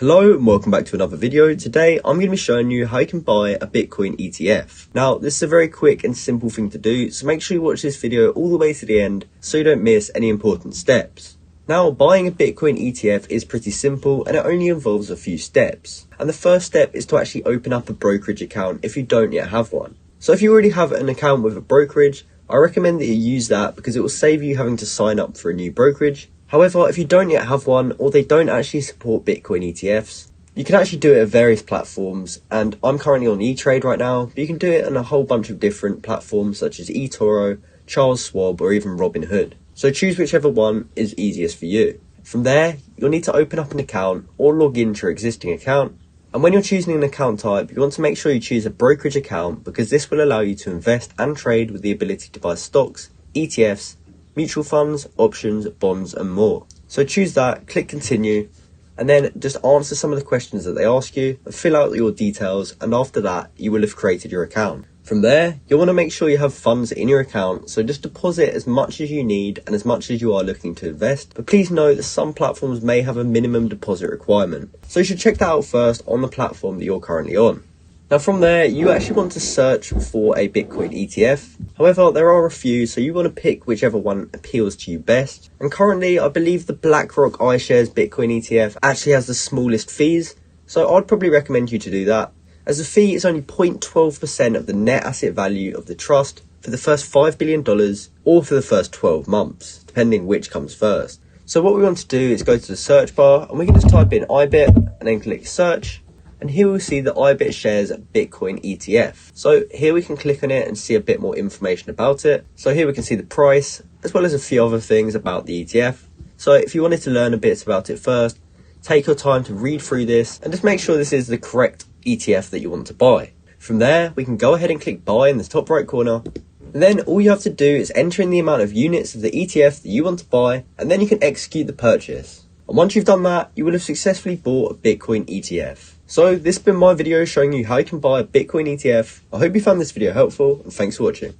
Hello and welcome back to another video. Today I'm going to be showing you how you can buy a Bitcoin ETF. Now this is a very quick and simple thing to do, so make sure you watch this video all the way to the end so you don't miss any important steps. Now buying a Bitcoin ETF is pretty simple and it only involves a few steps. And the first step is to actually open up a brokerage account if you don't yet have one. So if you already have an account with a brokerage, I recommend that you use that because it will save you having to sign up for a new brokerage. However, if you don't yet have one or they don't actually support Bitcoin ETFs, you can actually do it at various platforms, and I'm currently on E-Trade right now, but you can do it on a whole bunch of different platforms such as eToro, Charles Schwab or even Robinhood. So choose whichever one is easiest for you. From there, you'll need to open up an account or log into your existing account. And when you're choosing an account type, you want to make sure you choose a brokerage account because this will allow you to invest and trade with the ability to buy stocks, ETFs, mutual funds, options, bonds and more. So choose that, click continue, and then just answer some of the questions that they ask you and fill out your details, and after that you will have created your account. From there, you'll want to make sure you have funds in your account, so just deposit as much as you need and as much as you are looking to invest, but please note that some platforms may have a minimum deposit requirement, so you should check that out first on the platform that you're currently on. Now from there, you actually want to search for a Bitcoin ETF. However, there are a few, so you want to pick whichever one appeals to you best. And currently, I believe the BlackRock iShares Bitcoin ETF actually has the smallest fees, so I'd probably recommend you to do that, as the fee is only 0.12% of the net asset value of the trust for the first $5 billion or for the first 12 months, depending which comes first. So what we want to do is go to the search bar and we can just type in IBIT and then click search. And here we'll see the IBIT shares Bitcoin ETF. So here we can click on it and see a bit more information about it. So here we can see the price, as well as a few other things about the ETF. So if you wanted to learn a bit about it first, take your time to read through this and just make sure this is the correct ETF that you want to buy. From there, we can go ahead and click buy in the top right corner. And then all you have to do is enter in the amount of units of the ETF that you want to buy, and then you can execute the purchase. And once you've done that, you will have successfully bought a Bitcoin ETF. So this has been my video showing you how you can buy a Bitcoin ETF. I hope you found this video helpful and thanks for watching.